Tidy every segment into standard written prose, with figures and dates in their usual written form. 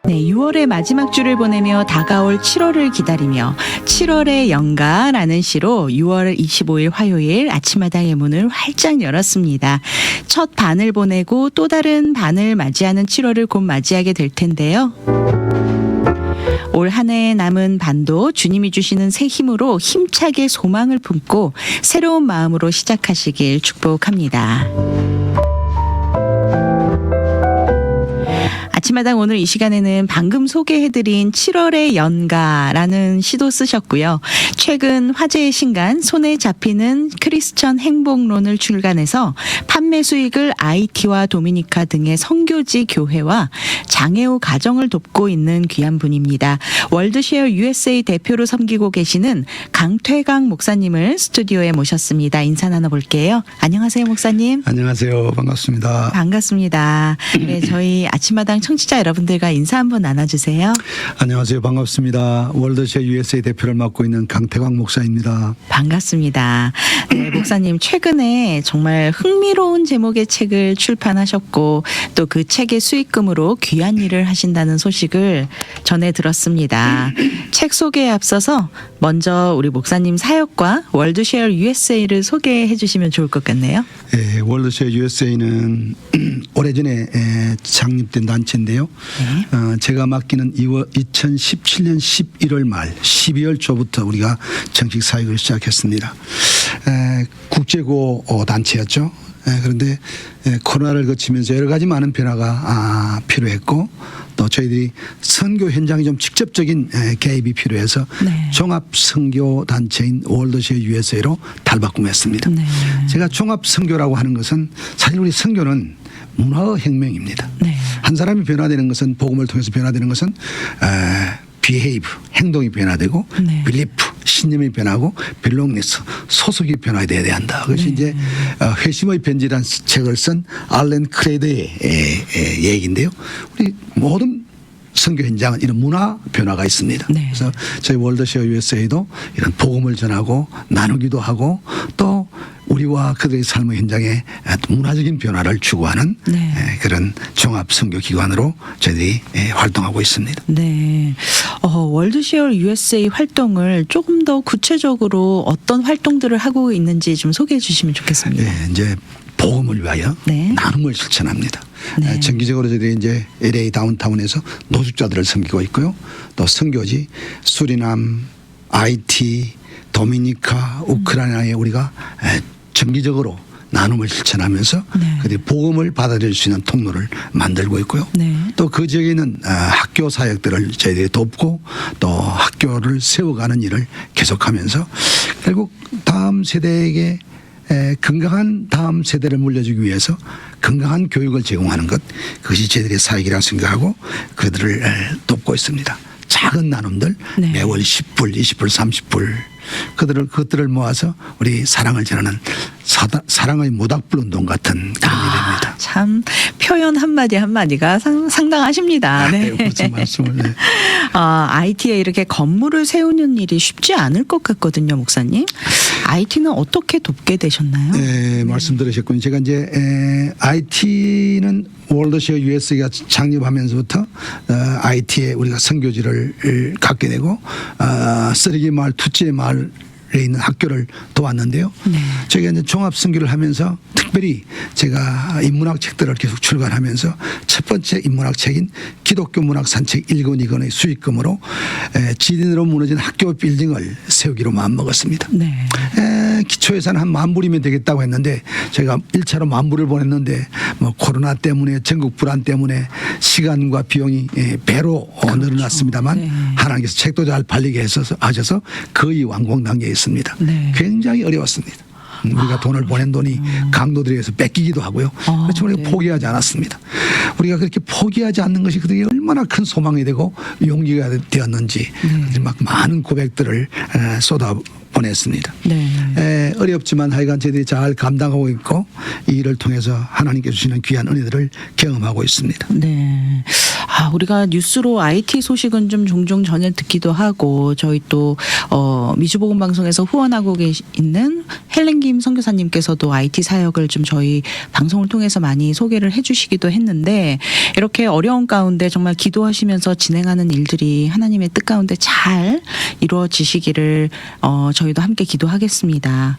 네, 6월의 마지막 주를 보내며 다가올 7월을 기다리며 7월의 연가라는 시로 6월 25일 화요일 아침마당의 문을 활짝 열었습니다. 첫 반을 보내고 또 다른 반을 맞이하는 7월을 곧 맞이하게 될 텐데요. 올 한 해 남은 반도 주님이 주시는 새 힘으로 힘차게 소망을 품고 새로운 마음으로 시작하시길 축복합니다. 아침마당 오늘 이 시간에는 방금 소개해드린 7월의 연가라는 시도 쓰셨고요. 최근 화제의 신간 손에 잡히는 크리스천 행복론을 출간해서 판매 수익을 IT와 도미니카 등의 선교지 교회와 장애우 가정을 돕고 있는 귀한 분입니다. 월드쉐어 USA 대표로 섬기고 계시는 강퇴강 목사님을 스튜디오에 모셨습니다. 인사 나눠볼게요. 안녕하세요, 목사님. 안녕하세요. 반갑습니다. 반갑습니다. 네, 저희 아침마당 청취자 여러분들과 인사 한번 나눠주세요. 안녕하세요. 반갑습니다. 월드쉐어 USA 대표를 맡고 있는 강태광 목사입니다. 반갑습니다. 네, 목사님 최근에 정말 흥미로운 제목의 책을 출판하셨고 또 그 책의 수익금으로 귀한 일을 하신다는 소식을 전해 들었습니다. 책 소개에 앞서서 먼저 우리 목사님 사역과 월드쉐어 USA를 소개해 주시면 좋을 것 같네요. 네, 월드쉐어 USA는 오래전에 창립된 단체인데요. 네. 제가 맡기는 2017년 11월 말 12월 초부터 우리가 정식 사역을 시작했습니다. 국제고 단체였죠. 그런데 코로나를 거치면서 여러 가지 많은 변화가 필요했고 또 저희들이 선교 현장에 좀 직접적인 개입이 필요해서 네. 종합 선교 단체인 월드쉐어 USA로 탈바꿈했습니다. 네. 제가 종합 선교라고 하는 것은 사실 우리 선교는 문화혁명입니다. 네. 한 사람이 변화되는 것은 복음을 통해서 변화되는 것은 비헤이브 행동이 변화되고 네. 빌리프 신념이 변하고 빌롱니스 소속이 변화돼야 한다. 그것이 네. 이제 회심의 편지라는 책을 쓴 알렌 크레드의 얘기인데요. 우리 모든 선교 현장은 이런 문화 변화가 있습니다. 네. 그래서 저희 월드쉐어 USA도 이런 복음을 전하고 나누기도 하고 또 우리와 그들의 삶의 현장에 문화적인 변화를 추구하는 네. 그런 종합 선교 기관으로 저희들이 활동하고 있습니다. 네. 월드쉐어 USA 활동을 조금 더 구체적으로 어떤 활동들을 하고 있는지 좀 소개해 주시면 좋겠습니다. 네, 이제 복음을 위하여 네. 나눔을 실천합니다. 네. 정기적으로 저희들이 이제 LA 다운타운에서 노숙자들을 섬기고 있고요. 또 선교지 수리남, IT, 도미니카, 우크라이나에 우리가 정기적으로 나눔을 실천하면서 네. 그들이 복음을 받아들일 수 있는 통로를 만들고 있고요. 네. 또 그 지역에 있는 학교 사역들을 저희들이 돕고 또 학교를 세워가는 일을 계속하면서 결국 다음 세대에게 건강한 다음 세대를 물려주기 위해서 건강한 교육을 제공하는 것 그것이 저희들의 사역이라고 생각하고 그들을 돕고 있습니다. 작은 나눔들 네. 매월 10불, 20불, 30불 그것들을 모아서 우리 사랑을 전하는 사랑의 모닥불 운동 같은 그런 일입니다. 참 표현 한마디 한마디가 상당하십니다. 네. 무슨 말씀을. 네. IT에 이렇게 건물을 세우는 일이 쉽지 않을 것 같거든요, 목사님. IT는 어떻게 돕게 되셨나요? 네, 말씀 들으셨군요. 제가 이제 IT는 월드쉐어 USA가 창립하면서부터 IT에 우리가 선교지를 갖게 되고 쓰레기 마을, 투찌의 마을에 있는 학교를 도왔는데요. 네. 저희가 이제 종합 선교를 하면서 특별히 제가 인문학 책들을 계속 출간하면서 첫 번째 인문학 책인 기독교 문학 산책 1권 2권의 수익금으로 지진으로 무너진 학교 빌딩을 세우기로 마음먹었습니다. 네. 기초 예산 한 10,000불이면 되겠다고 했는데 제가 1차로 10,000불을 보냈는데 뭐 코로나 때문에 전국 불안 때문에 시간과 비용이 배로 그렇죠. 늘어났습니다만 네. 하나님께서 책도 잘 팔리게 하셔서 거의 완공 단계에 있습니다. 네. 굉장히 어려웠습니다. 우리가 돈을 보낸 돈이 강도들에게서 뺏기기도 하고요. 그렇지만 우리가 네. 포기하지 않았습니다. 우리가 그렇게 포기하지 않는 것이 그들에게 얼마나 큰 소망이 되고 용기가 되었는지 네. 막 많은 고백들을 쏟아 보냈습니다. 네. 어렵지만 하여간 저희들이 잘 감당하고 있고 이 일을 통해서 하나님께서 주시는 귀한 은혜들을 경험하고 있습니다. 네. 우리가 뉴스로 IT 소식은 좀 종종 전해 듣기도 하고 저희 또 미주보건 방송에서 후원하고 있는 헬렌 김 선교사님께서도 IT 사역을 좀 저희 방송을 통해서 많이 소개를 해주시기도 했는데 이렇게 어려운 가운데 정말 기도하시면서 진행하는 일들이 하나님의 뜻 가운데 잘 이루어지시기를 저희도 함께 기도하겠습니다.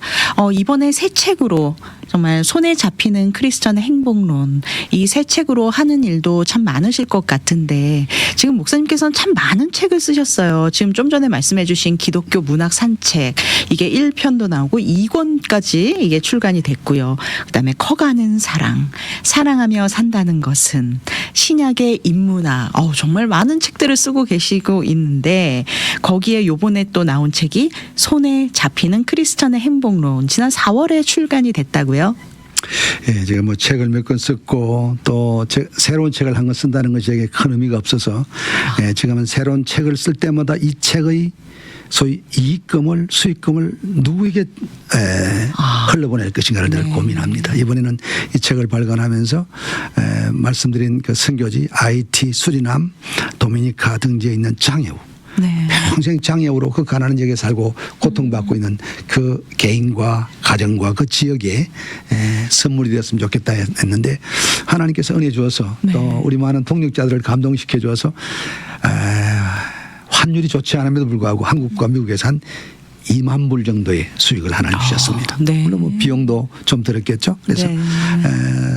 이번에 새 책으로 정말 손에 잡히는 크리스천의 행복론 이 새 책으로 하는 일도 참 많으실 것 같은데 지금 목사님께서는 참 많은 책을 쓰셨어요. 지금 좀 전에 말씀해 주신 기독교 문학 산책 이게 1편도 나오고 2권까지 이게 출간이 됐고요. 그다음에 커가는 사랑, 사랑하며 산다는 것은 신약의 인문학 정말 많은 책들을 쓰고 계시고 있는데 거기에 요번에 또 나온 책이 손에 잡히는 크리스천의 행복론 지난 4월에 출간이 됐다고요? 예, 제가 뭐 책을 몇 권 썼고 또 새로운 책을 한 권 쓴다는 것이 제게 큰 의미가 없어서 지금은 새로운 책을 쓸 때마다 이 책의 소위 수익금을 누구에게 흘려보낼 것인가를 늘 고민합니다. 이번에는 이 책을 발간하면서 말씀드린 그 선교지 IT 수리남 도미니카 등지에 있는 장애우 평생 장애우로 그 가난한 지역에 살고 고통받고 있는 그 개인과 가정과 그 지역에 선물이 되었으면 좋겠다 했는데 하나님께서 은혜 주어서 또 우리 많은 동력자들을 감동시켜 주어서 환율이 좋지 않음에도 불구하고 한국과 미국에서 한 2만 불 정도의 수익을 하나님 주셨습니다. 물론 뭐 비용도 좀 들었겠죠. 그래서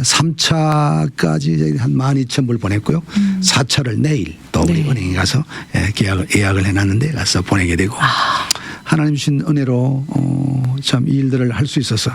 3차까지 한 12,000불 보냈고요. 4차를 내일 또 우리 은행에 가서 예약을 해놨는데 가서 보내게 되고 하나님 주신 은혜로 참 이 일들을 할 수 있어서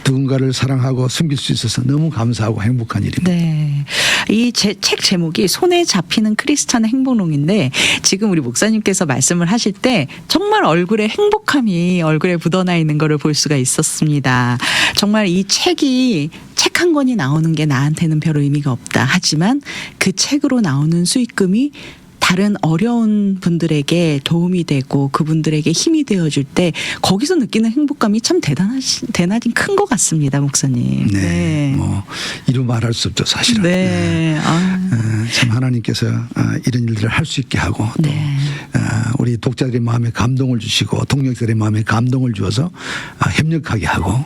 누군가를 사랑하고 섬길 수 있어서 너무 감사하고 행복한 일입니다. 네. 이 책 제목이 손에 잡히는 크리스찬의 행복론인데 지금 우리 목사님께서 말씀을 하실 때 정말 얼굴에 행복함이 얼굴에 묻어나 있는 것을 볼 수가 있었습니다. 정말 이 책이 책 한 권이 나오는 게 나한테는 별 의미가 없다. 하지만 그 책으로 나오는 수익금이 다른 어려운 분들에게 도움이 되고 그분들에게 힘이 되어줄 때 거기서 느끼는 행복감이 참 대단히 큰 것 같습니다, 목사님. 네. 뭐 이루 말할 수 없죠, 사실은. 참 하나님께서 이런 일들을 할 수 있게 하고 또 우리 독자들의 마음에 감동을 주시고 동력자들의 마음에 감동을 주어서 협력하게 하고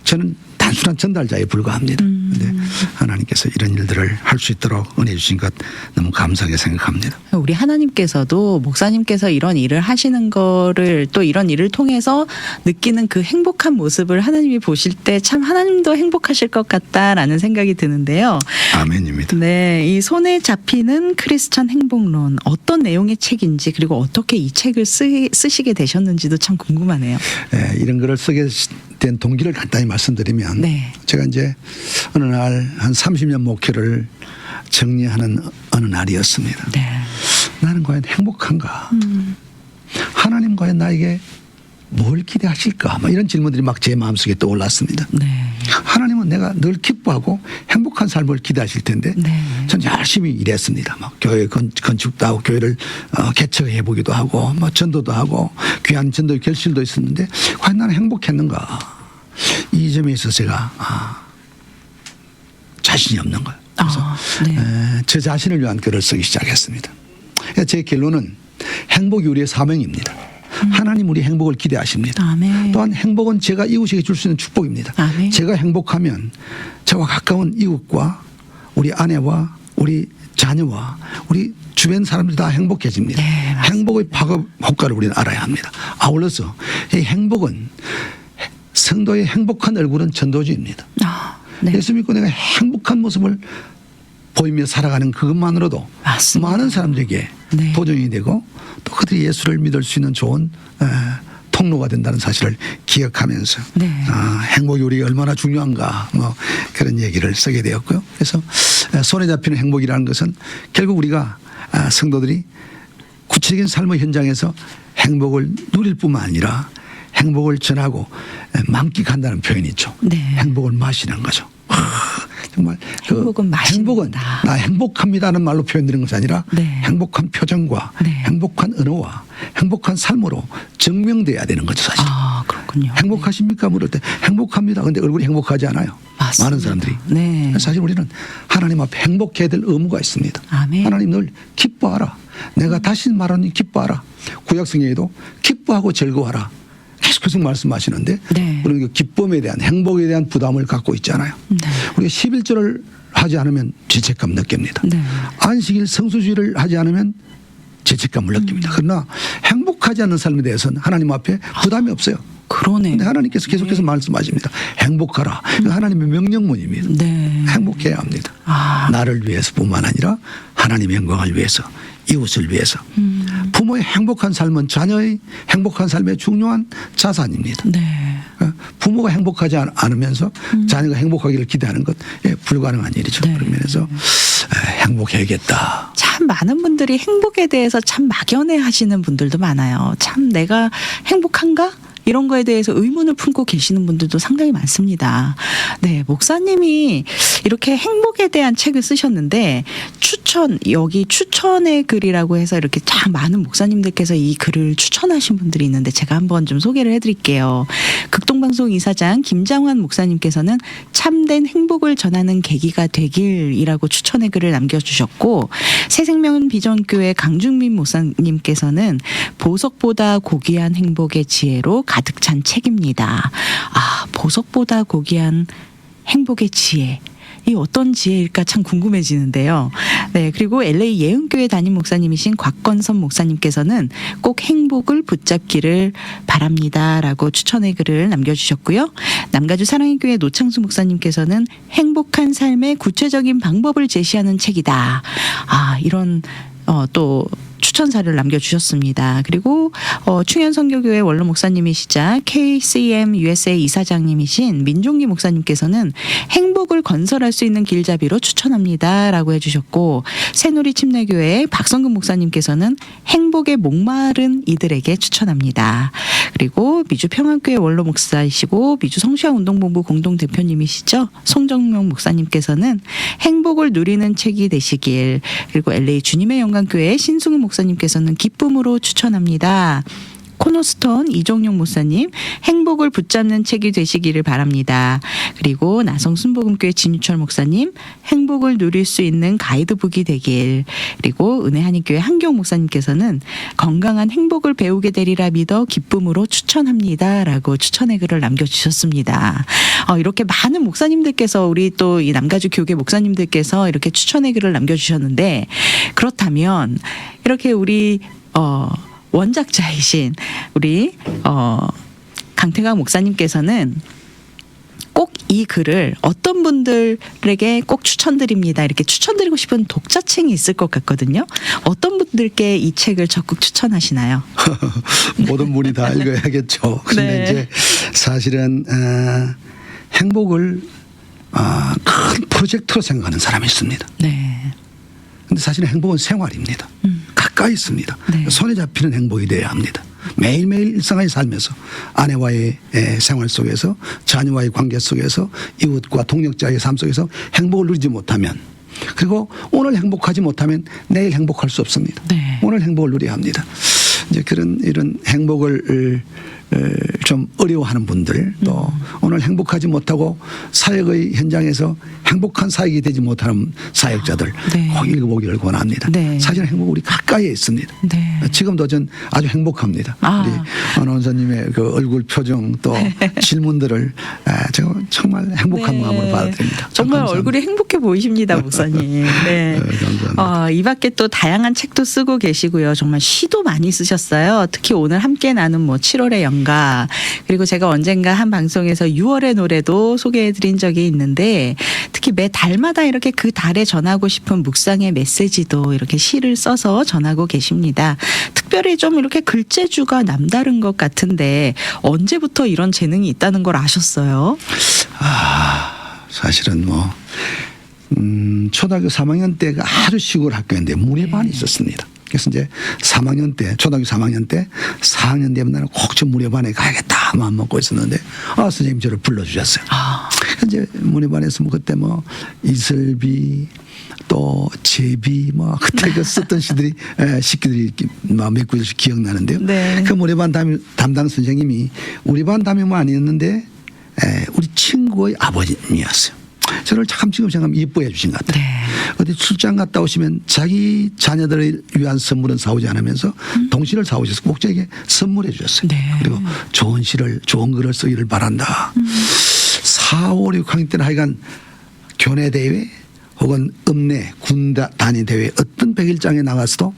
저는 단순한 전달자에 불과합니다. 그런데 하나님께서 이런 일들을 할 수 있도록 은혜 주신 것 너무 감사하게 생각합니다. 우리 하나님께서도 목사님께서 이런 일을 하시는 거를 또 이런 일을 통해서 느끼는 그 행복한 모습을 하나님이 보실 때 참 하나님도 행복하실 것 같다라는 생각이 드는데요. 아멘입니다. 네, 이 손에 잡히는 크리스천 행복론 어떤 내용의 책인지 그리고 어떻게 이 책을 쓰시게 되셨는지도 참 궁금하네요. 네, 이런 글을 쓰게 된 동기를 간단히 말씀드리면 제가 이제 어느 날 한 30년 목회를 정리하는 어느 날이었습니다. 나는 과연 행복한가? 하나님 과연 나에게 뭘 기대하실까? 뭐 이런 질문들이 막 제 마음속에 떠올랐습니다. 하나님은 내가 늘 기뻐하고 행복한 삶을 기대하실 텐데 전 열심히 일했습니다. 막 교회 건축도 하고 교회를 개척해 보기도 하고 뭐 전도도 하고 귀한 전도의 결실도 있었는데 과연 나는 행복했는가? 이 점에 있어서 제가 자신이 없는 거예요. 그래서 저 자신을 위한 글을 쓰기 시작했습니다. 제 결론은 행복이 우리의 사명입니다. 하나님 우리 행복을 기대하십니다. 또한 행복은 제가 이웃에게 줄 수 있는 축복입니다. 제가 행복하면 저와 가까운 이웃과 우리 아내와 우리 자녀와 우리 주변 사람들이 다 행복해집니다. 행복의 파급 효과를 우리는 알아야 합니다. 아울러서 이 행복은 성도의 행복한 얼굴은 전도주입니다. 예수 믿고 내가 행복한 모습을 보이며 살아가는 그것만으로도 많은 사람들에게 도전이 되고 또 그들이 예수를 믿을 수 있는 좋은 통로가 된다는 사실을 기억하면서 행복이 우리가 얼마나 중요한가 뭐 그런 얘기를 쓰게 되었고요. 그래서 손에 잡히는 행복이라는 것은 결국 우리가 성도들이 구체적인 삶의 현장에서 행복을 누릴 뿐만 아니라 행복을 전하고 만끽한다는 표현이 있죠. 행복을 마시는 거죠. 정말 행복은 나 행복합니다는 말로 표현되는 것이 아니라 행복한 표정과 행복한 언어와 행복한 삶으로 증명돼야 되는 거죠, 사실. 그렇군요. 행복하십니까? 물을 때 행복합니다. 근데 얼굴이 행복하지 않아요. 맞습니다. 많은 사람들이. 네. 사실 우리는 하나님 앞에 행복해야 될 의무가 있습니다. 아멘. 하나님 늘 기뻐하라. 내가 다시 말하니 기뻐하라. 구약성경에도 기뻐하고 즐거워하라. 계속해서 말씀하시는데 네. 우리는 그 기쁨에 대한 행복에 대한 부담을 갖고 있잖아요. 네. 우리가 11조를 하지 않으면 죄책감 느낍니다. 네. 안식일 성수주의를 하지 않으면 죄책감을 느낍니다. 그러나 행복하지 않는 삶에 대해서는 하나님 앞에 부담이 없어요. 그러네. 근데 하나님께서 계속해서 말씀하십니다. 행복하라. 이거 하나님의 명령문입니다. 네. 행복해야 합니다. 아. 나를 위해서뿐만 아니라 하나님의 영광을 위해서, 이웃을 위해서. 부모의 행복한 삶은 자녀의 행복한 삶의 중요한 자산입니다. 네. 부모가 행복하지 않으면서 자녀가 행복하기를 기대하는 것 불가능한 일이죠. 네. 그런 면에서 행복해야겠다. 참 많은 분들이 행복에 대해서 참 막연해 하시는 분들도 많아요. 참 내가 행복한가? 이런 거에 대해서 의문을 품고 계시는 분들도 상당히 많습니다. 네, 목사님이 이렇게 행복에 대한 책을 쓰셨는데 여기 추천의 글이라고 해서 이렇게 참 많은 목사님들께서 이 글을 추천하신 분들이 있는데 제가 한번 좀 소개를 해드릴게요. 극동방송 이사장 김장환 목사님께서는 참된 행복을 전하는 계기가 되길이라고 추천의 글을 남겨주셨고, 새생명 비전교회 강중민 목사님께서는 보석보다 고귀한 행복의 지혜로 가득 찬 책입니다. 아, 보석보다 고귀한 행복의 지혜. 이 어떤 지혜일까 참 궁금해지는데요. 네, 그리고 LA 예은교회 담임 목사님이신 곽건선 목사님께서는 꼭 행복을 붙잡기를 바랍니다라고 추천의 글을 남겨주셨고요. 남가주 사랑의 교회 노창수 목사님께서는 행복한 삶의 구체적인 방법을 제시하는 책이다. 아, 이런 또 추천사를 남겨주셨습니다. 그리고 충현선교교회 원로 목사님이시자 KCM USA 이사장님이신 민종기 목사님께서는 행복을 건설할 수 있는 길잡이로 추천합니다 라고 해주셨고, 새누리 침례교회 박성근 목사님께서는 행복에 목마른 이들에게 추천합니다. 그리고 미주평안교회 원로 목사이시고 미주 성시아운동본부 공동대표님이시죠, 송정명 목사님께서는 행복을 누리는 책이 되시길, 그리고 LA 주님의 영광교회 신승훈 목사님께서는 기쁨으로 추천합니다. 코너스톤 이종용 목사님 행복을 붙잡는 책이 되시기를 바랍니다. 그리고 나성 순복음교회 진유철 목사님 행복을 누릴 수 있는 가이드북이 되길. 그리고 은혜 한인교회 한경 목사님께서는 건강한 행복을 배우게 되리라 믿어 기쁨으로 추천합니다 라고 추천의 글을 남겨주셨습니다. 이렇게 많은 목사님들께서, 우리 또 이 남가주 교계 목사님들께서 이렇게 추천의 글을 남겨주셨는데, 그렇다면 이렇게 우리 원작자이신 우리 강태강 목사님께서는 꼭 이 글을 어떤 분들에게 꼭 추천드립니다, 이렇게 추천드리고 싶은 독자층이 있을 것 같거든요. 어떤 분들께 이 책을 적극 추천하시나요? 모든 분이 다 읽어야겠죠. 그런데 네. 이제 사실은 행복을 큰 프로젝트로 생각하는 사람이 있습니다. 네. 근데 사실은 행복은 생활입니다. 가까이 있습니다. 네. 손에 잡히는 행복이 되어야 합니다. 매일매일 일상의 삶에서 아내와의 생활 속에서, 자녀와의 관계 속에서, 이웃과 동력자의 삶 속에서 행복을 누리지 못하면, 그리고 오늘 행복하지 못하면 내일 행복할 수 없습니다. 네. 오늘 행복을 누려야 합니다. 이제 이런 행복을 좀 어려워하는 분들, 또 오늘 행복하지 못하고 사역의 현장에서 행복한 사역이 되지 못하는 사역자들 네. 꼭 읽어보기를 권합니다. 네. 사실 행복은 우리 가까이에 있습니다. 네. 지금도 전 아주 행복합니다. 아. 우리 아나운서님의 그 얼굴 표정 또 질문들을 제가 정말 행복한 네. 마음으로 받아들입니다. 정말 감사합니다. 얼굴이 행복해 보이십니다, 목사님. 네. 감사합니다. 이 밖에 또 다양한 책도 쓰고 계시고요. 정말 시도 많이 쓰셨어요. 특히 오늘 함께 나눈 7월의 연가, 그리고 제가 언젠가 한 방송에서 6월의 노래도 소개해드린 적이 있는데, 특히 매 달마다 이렇게 그 달에 전하고 싶은 묵상의 메시지도 이렇게 시를 써서 전하고 계십니다. 특별히 좀 이렇게 글재주가 남다른 것 같은데 언제부터 이런 재능이 있다는 걸 아셨어요? 사실은 초등학교 3학년 때가 아주 시골 학교인데 문예반이 있었습니다. 그래서 이제 3학년 때, 초등학교 3학년 때 4학년 되면 나는 꼭 저 문예반에 가야겠다 마음 먹고 있었는데 선생님 저를 불러주셨어요. 이제 문예반에서 그때 이슬비 또 제비 그때 그 썼던 시들이 시기들이 몇 구절씩 기억나는데요. 네. 그 문예반 담당 선생님이 우리 반 담임은 아니었는데 우리 친구의 아버님이었어요. 저를 참 지금 생각하면 이뻐해 주신 것 같아요. 네. 어디 출장 갔다 오시면 자기 자녀들을 위한 선물은 사오지 않으면서 동시를 사오셔서 꼭 저에게 선물해 주셨어요. 네. 그리고 좋은 글을 쓰기를 바란다. 4, 5, 6학년 때는 하여간 교내 대회 혹은 읍내 군 단위 대회 어떤 백일장에 나가서도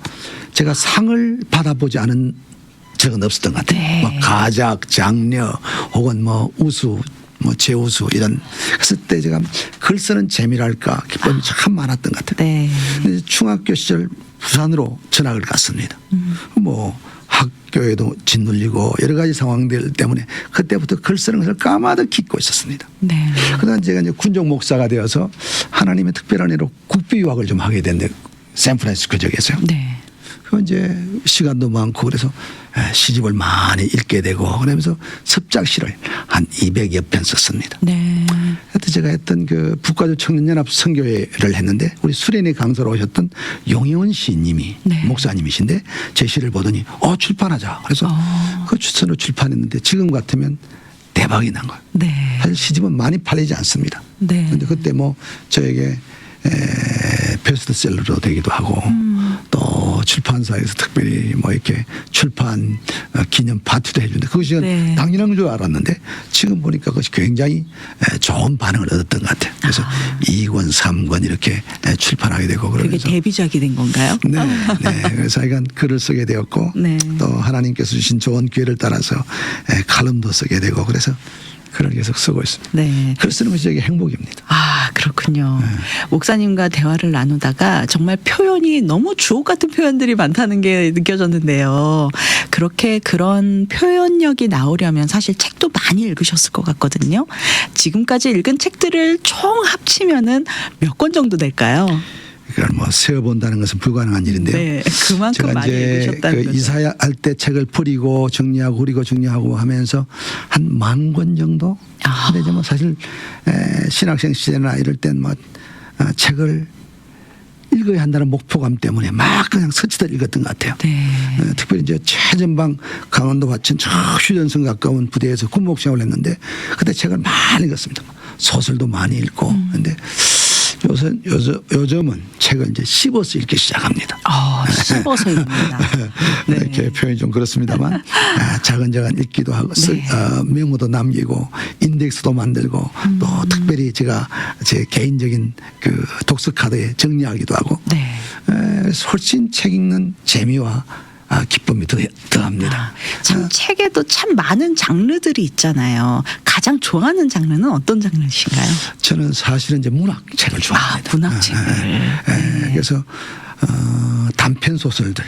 제가 상을 받아보지 않은 적은 없었던 것 같아요. 네. 뭐 가작, 장려 혹은 뭐 우수 제우수 이런 그래서 그때 제가 글 쓰는 재미랄까 기쁨이 참 많았던 것 같아요. 네. 근데 중학교 시절 부산으로 전학을 갔습니다. 뭐 학교에도 짓눌리고 여러 가지 상황들 때문에 그때부터 글 쓰는 것을 까마득히 잊고 있었습니다. 네. 그다음 제가 이제 군종 목사가 되어서 하나님의 특별한 애로 국비 유학을 좀 하게 됐는데 샌프란시스코 지역에서요. 네. 그 이제 시간도 많고 그래서 시집을 많이 읽게 되고 그러면서 습작시를 한 200여 편 썼습니다. 네. 하여튼 제가 했던 그 북가족 청년연합 선교회를 했는데 우리 수련회 강사로 오셨던 용혜원 시인님이 네. 목사님이신데 제 시를 보더니 출판하자. 그래서 그 추천으로 출판했는데 지금 같으면 대박이 난 거예요. 네. 사실 시집은 많이 팔리지 않습니다. 네. 그런데 그때 뭐 저에게 베스트셀러로 되기도 하고 또 출판사에서 특별히 뭐 이렇게 출판 기념 파티도 해주는데 그것이 네. 당연한 줄 알았는데 지금 보니까 그것이 굉장히 좋은 반응을 얻었던 것 같아요. 그래서 2권, 3권 이렇게 출판하게 되고 그게 그러면서 데뷔작이 된 건가요? 네, 네. 그래서 하여간 글을 쓰게 되었고 네. 또 하나님께서 주신 좋은 기회를 따라서 칼럼도 쓰게 되고 그래서 글을 계속 쓰고 있습니다. 네. 글 쓰는 것이 되게 행복입니다. 아, 그렇군요. 네. 목사님과 대화를 나누다가 정말 표현이 너무 주옥 같은 표현들이 많다는 게 느껴졌는데요. 그렇게 그런 표현력이 나오려면 사실 책도 많이 읽으셨을 것 같거든요. 지금까지 읽은 책들을 총 합치면은 몇 권 정도 될까요? 그걸 뭐 세어본다는 것은 불가능한 일인데요. 네, 그만큼 제가 많이 이제 읽으셨다는 그 거죠. 이사할 때 책을 버리고 정리하고 버리고 정리하고 하면서 한 10,000권 정도. 아. 근데 이제 뭐 사실 신학생 시절이나 이럴 땐 뭐 책을 읽어야 한다는 목표감 때문에 막 그냥 서치들 읽었던 것 같아요. 네. 특별히 이제 최전방 강원도 화천 저 휴전선 가까운 부대에서 군목 생활을 했는데 그때 책을 많이 읽었습니다. 소설도 많이 읽고. 그런데 요즘은 책을 이제 씹어서 읽기 시작합니다. 씹어서 읽는다. 네. 이렇게 표현이 좀 그렇습니다만 자근자근 읽기도 하고 네. 메모도 남기고 인덱스도 만들고 또 특별히 제가 제 개인적인 그 독서 카드에 정리하기도 하고 네. 훨씬 책 읽는 재미와 기쁨이 더합니다. 참 책에도 참 많은 장르들이 있잖아요. 가장 좋아하는 장르는 어떤 장르이신가요? 저는 사실은 이제 문학책을 좋아합니다. 문학책을. 네. 그래서 단편 소설들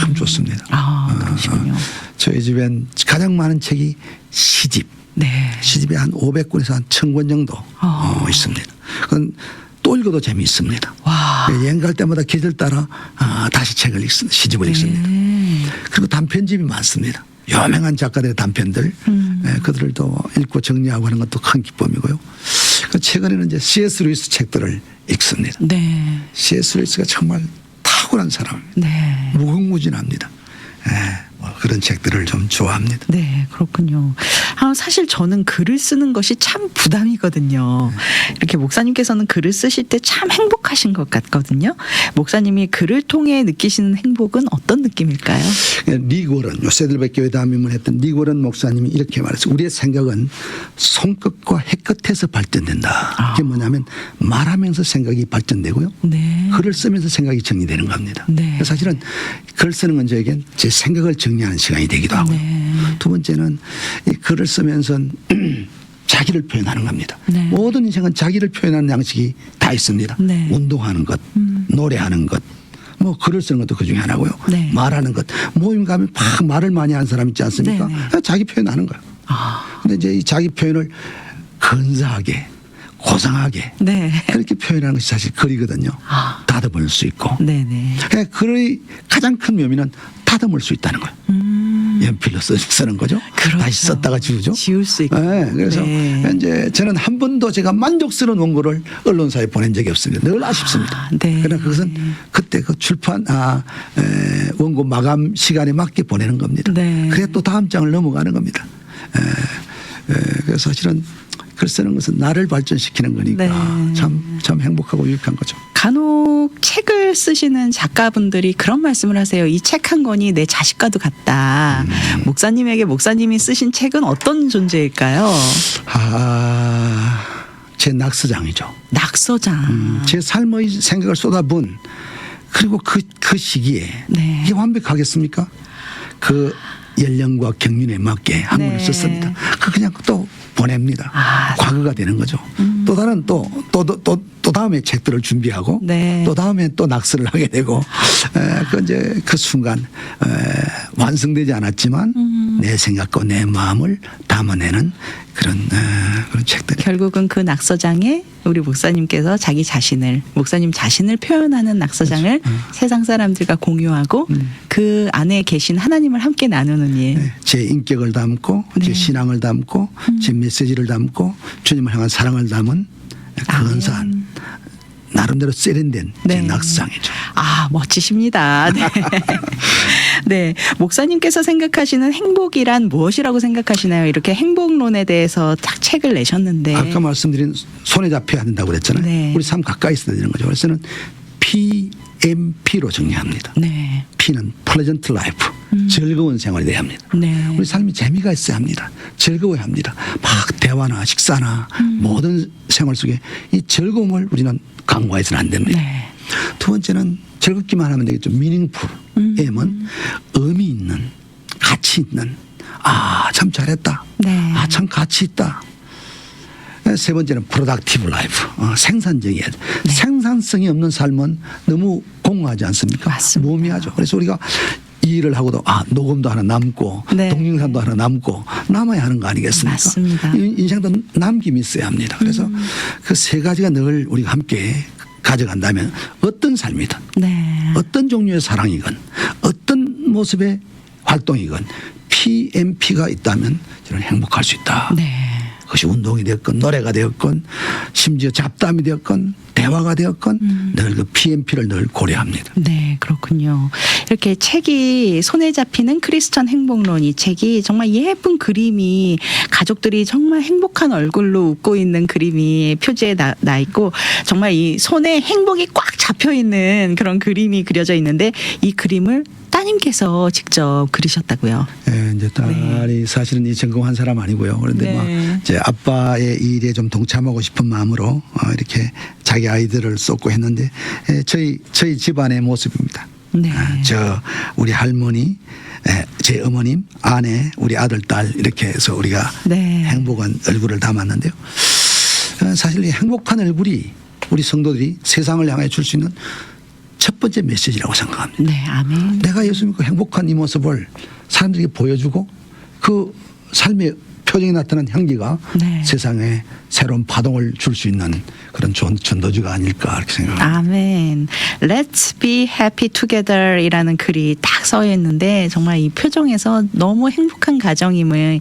참 좋습니다. 그러시군요. 저희 집엔 가장 많은 책이 시집. 네. 시집이 한 500권에서 한 1,000권 정도 있습니다. 그건 또 읽어도 재미있습니다. 와. 여행 갈 때마다 계절 따라 다시 책을 시집을 읽습니다. 네. 그리고 단편집이 많습니다. 유명한 작가들의 단편들 그들을 또 읽고 정리하고 하는 것도 큰 기쁨이고요. 최근에는 이제 C.S. 루이스 책들을 읽습니다. 네. C.S. 루이스가 정말 탁월한 사람입니다. 네. 무궁무진합니다. 뭐 그런 책들을 좀 좋아합니다. 네, 그렇군요. 사실 저는 글을 쓰는 것이 참 부담이거든요. 이렇게 목사님께서는 글을 쓰실 때 참 행복하신 것 같거든요. 목사님이 글을 통해 느끼시는 행복은 어떤 느낌일까요? 리고런 요새들백 교회 담임을 리고런 목사님이 이렇게 말했어요. 우리의 생각은 손끝과 햇끝에서 발전된다. 그게 뭐냐면 말하면서 생각이 발전되고요. 네. 글을 쓰면서 생각이 정리되는 겁니다. 네. 사실은 글 쓰는 건 저에겐 제 생각을 정리하는 시간이 되기도 하고요. 네. 두 번째는 이 글을 쓰면서 자기를 표현하는 겁니다. 네. 모든 인생은 자기를 표현하는 양식이 다 있습니다. 네. 운동하는 것, 노래하는 것, 뭐 글을 쓰는 것도 그 중에 하나고요. 네. 말하는 것. 모임 가면 막 말을 많이 하는 사람 있지 않습니까? 네, 네. 자기 표현하는 거예요. 근데 이제 이 자기 표현을 근사하게, 고상하게 네. 그렇게 표현하는 것이 사실 글이거든요. 다듬을 수 있고. 네네. 글의 가장 큰 묘미는 다듬을 수 있다는 거예요. 연필로 쓰는 거죠. 그렇죠. 다시 썼다가 지우죠. 지울 수 있고. 네, 그래서 네. 이제 저는 한 번도 제가 만족스러운 원고를 언론사에 보낸 적이 없습니다. 늘 아쉽습니다. 네. 그러나 그것은 그때 그 출판 원고 마감 시간에 맞게 보내는 겁니다. 네. 그래 또 다음 장을 넘어가는 겁니다. 그래서 사실은 글 쓰는 것은 나를 발전시키는 거니까 네. 참 행복하고 유익한 거죠. 간혹 책을 쓰시는 작가분들이 그런 말씀을 하세요. 이 책 한 권이 내 자식과도 같다. 목사님에게 목사님이 쓰신 책은 어떤 존재일까요? 제 낙서장이죠. 낙서장. 제 삶의 생각을 쏟아본 그리고 그 시기에 네. 이게 완벽하겠습니까? 그 연령과 경륜에 맞게 한 네. 권을 썼습니다. 그냥 또 보냅니다. 과거가 되는 거죠. 또 다른 또 다음에 책들을 준비하고 네. 또 다음에 또 낙서를 하게 되고 그 순간 완성되지 않았지만 내 생각과 내 마음을 담아내는 그런 책들이. 결국은 그 낙서장에 우리 목사님께서 목사님 자신을 표현하는 낙서장을 세상 사람들과 공유하고 그 안에 계신 하나님을 함께 나누는 일. 네, 제 인격을 담고 네. 제 신앙을 담고 제 메시지를 담고 주님을 향한 사랑을 담은 근사한 나름대로 세련된 제 네. 낙서장이죠. 멋지십니다. 네. 네. 목사님께서 생각하시는 행복이란 무엇이라고 생각하시나요? 이렇게 행복론에 대해서 딱 책을 내셨는데. 아까 말씀드린 손에 잡혀야 된다고 그랬잖아요. 네. 우리 삶 가까이 있어야 되는 거죠. 그래서는 PMP로 정리합니다. 네. P는 Pleasant Life, 즐거운 생활이 돼야 합니다. 네. 우리 삶이 재미가 있어야 합니다. 즐거워야 합니다. 막 대화나 식사나 모든 생활 속에 이 즐거움을 우리는 강구해서는 안 됩니다. 네. 두 번째는 즐겁기만 하면 되겠죠. Meaningful. M은 의미 있는, 가치 있는, 참 잘했다. 네. 참 가치 있다. 세 번째는 productive life, 생산적이어야 돼. 생산성이 없는 삶은 너무 공허하지 않습니까? 맞습니다. 무의미하죠. 그래서 우리가 이 일을 하고도 녹음도 하나 남고 네. 동영상도 하나 남고 남아야 하는 거 아니겠습니까? 맞습니다. 인생도 남김이 있어야 합니다. 그래서 그 세 가지가 늘 우리가 함께 가져간다면 어떤 삶이든 네. 어떤 종류의 사랑이건 어떤 모습의 활동이건 PMP가 있다면 저는 행복할 수 있다. 네. 그것이 운동이 되었건 노래가 되었건 심지어 잡담이 되었건 대화가 되었건 늘 그 PMP를 늘 고려합니다. 네, 그렇군요. 이렇게 책이 손에 잡히는 크리스천 행복론, 이 책이 정말 예쁜 그림이 가족들이 정말 행복한 얼굴로 웃고 있는 그림이 표지에 나 있고 정말 이 손에 행복이 꽉 잡혀 있는 그런 그림이 그려져 있는데 이 그림을 따님께서 직접 그리셨다고요. 네, 이제 딸이 사실은 이 전공한 사람 아니고요. 그런데 네. 막 이제 아빠의 일에 좀 동참하고 싶은 마음으로 이렇게 자기 아이들을 쏟고 했는데 저희 집안의 모습입니다. 네. 우리 할머니, 제 어머님, 아내, 우리 아들, 딸 이렇게 해서 우리가 네. 행복한 얼굴을 담았는데요. 사실 이 행복한 얼굴이 우리 성도들이 세상을 향해 줄 수 있는 첫 번째 메시지라고 생각합니다. 네, 아멘. 내가 예수 믿고 행복한 이 모습을 사람들에게 보여주고 그 삶의 표정이 나타난 향기가 네. 세상에 새로운 파동을 줄 수 있는 그런 전도주가 아닐까 이렇게 생각합니다. 아멘. Let's be happy together 이라는 글이 딱 써 있는데 정말 이 표정에서 너무 행복한 가정임을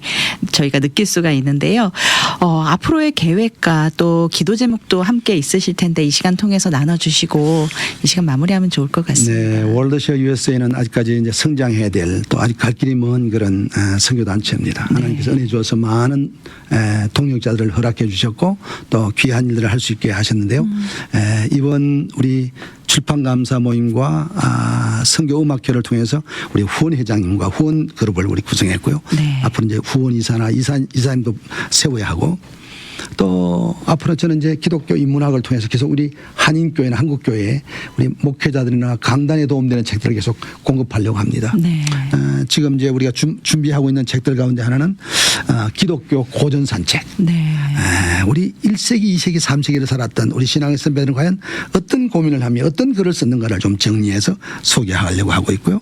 저희가 느낄 수가 있는데요. 앞으로의 계획과 또 기도 제목도 함께 있으실 텐데 이 시간 통해서 나눠주시고 이 시간 마무리하면 좋을 것 같습니다. 네, 월드쉐어 USA는 아직까지 이제 성장해야 될 또 아직 갈 길이 먼 그런 선교 단체입니다. 하나님께서 은혜 주어서 많은 동역자들을 허락해 주셨고 또 귀한 일들을 할 수 있게 하셨는데요. 이번 우리 출판 감사 모임과 선교 음악회를 통해서 우리 후원 회장님과 후원 그룹을 우리 구성했고요. 네. 앞으로 이제 후원 이사나 이사님도 세워야 하고 또 앞으로 저는 이제 기독교 인문학을 통해서 계속 우리 한인교회나 한국교회에 우리 목회자들이나 강단에 도움되는 책들을 계속 공급하려고 합니다. 네. 지금 이제 우리가 준비하고 있는 책들 가운데 하나는 기독교 고전 산책. 네. 우리 1세기, 2세기, 3세기를 살았던 우리 신앙의 선배들은 과연 어떤 고민을 하며 어떤 글을 썼는가를 좀 정리해서 소개하려고 하고 있고요.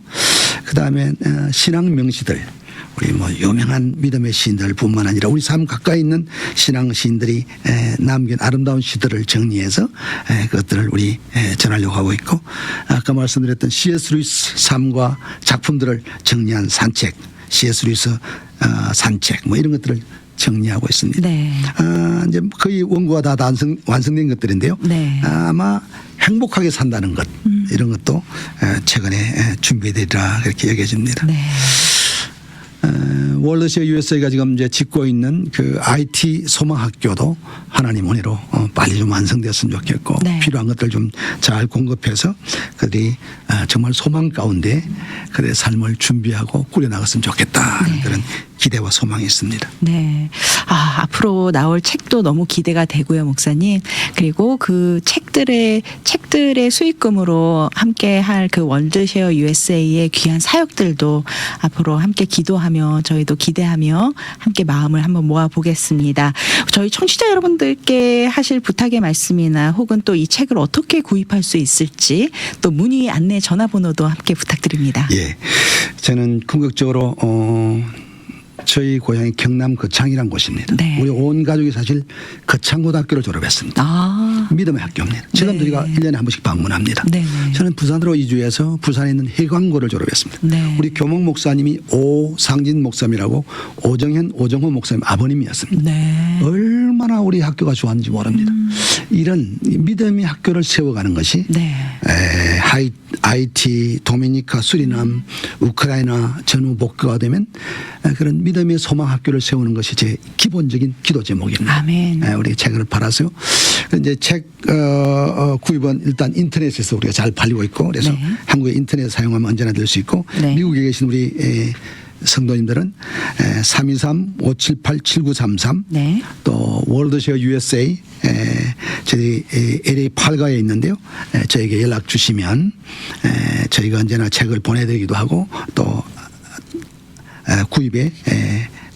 그다음에 신앙 명시들. 우리 유명한 믿음의 시인들뿐만 아니라 우리 삶 가까이 있는 신앙 시인들이 남긴 아름다운 시들을 정리해서 그것들을 우리 전하려고 하고 있고 아까 말씀드렸던 C.S. 루이스 삶과 작품들을 정리한 산책, C.S. 루이스 산책 이런 것들을 정리하고 있습니다. 네. 이제 거의 원고가 다 완성된 것들인데요. 네. 아마 행복하게 산다는 것 이런 것도 최근에 준비되리라 그렇게 여겨집니다. 네. 월드시어 USA가 지금 이제 짓고 있는 그 IT 소망학교도 하나님 은혜로 빨리 좀 완성됐으면 좋겠고 네. 필요한 것들 좀 잘 공급해서 그들이 정말 소망 가운데 그들의 삶을 준비하고 꾸려나갔으면 좋겠다 네. 그런 기대와 소망이 있습니다. 네. 앞으로 나올 책도 너무 기대가 되고요, 목사님. 그리고 그 책들의 수익금으로 함께 할 그 월드쉐어 USA의 귀한 사역들도 앞으로 함께 기도하며 저희도 기대하며 함께 마음을 한번 모아 보겠습니다. 저희 청취자 여러분들께 하실 부탁의 말씀이나 혹은 또 이 책을 어떻게 구입할 수 있을지 또 문의 안내 전화번호도 함께 부탁드립니다. 예. 저는 궁극적으로 저희 고향이 경남 거창이란 곳입니다. 네. 우리 온 가족이 사실 거창고등학교를 졸업했습니다. 믿음의 학교입니다. 지금 네. 저희가 1년에 한 번씩 방문합니다. 네. 저는 부산으로 이주해서 부산에 있는 해광고를 졸업했습니다. 네. 우리 교목 목사님이 오상진 목사님이라고 오정호 목사님 아버님이었습니다. 네. 얼마나 우리 학교가 좋았는지 모릅니다. 이런 믿음의 학교를 세워가는 것이 네. 하이티, 도미니카, 수리남, 우크라이나 전후 복귀가 되면 그런 믿음의 소망 학교를 세우는 것이 제 기본적인 기도 제목입니다. 아멘. 우리 책을 팔아서요. 이제 책 구입은 일단 인터넷에서 우리가 잘 팔리고 있고 그래서 네. 한국의 인터넷 사용하면 언제나 될 수 있고 네. 미국에 계신 우리 성도님들은 323-578-7933 네. 또 월드쉐어 USA 저희 LA 팔가에 있는데요. 저에게 연락 주시면 저희가 언제나 책을 보내드리기도 하고 또 구입에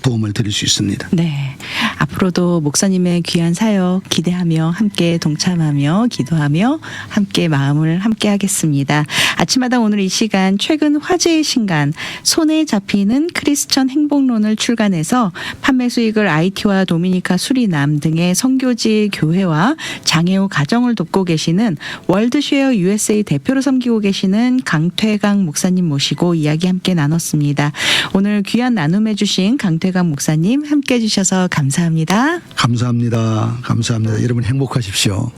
도움을 드릴 수 있습니다. 네. 앞으로도 목사님의 귀한 사역 기대하며 함께 동참하며 기도하며 함께 마음을 함께 하겠습니다. 아침마다 오늘 이 시간 최근 화제의 신간 손에 잡히는 크리스천 행복론을 출간해서 판매 수익을 IT와 도미니카 수리남 등의 선교지 교회와 장애우 가정을 돕고 계시는 월드쉐어 USA 대표로 섬기고 계시는 강퇴강 목사님 모시고 이야기 함께 나눴습니다. 오늘 귀한 나눔해 주신 강퇴강 목사님 함께 해주셔서 감사합니다. 감사합니다. 감사합니다. 여러분 행복하십시오.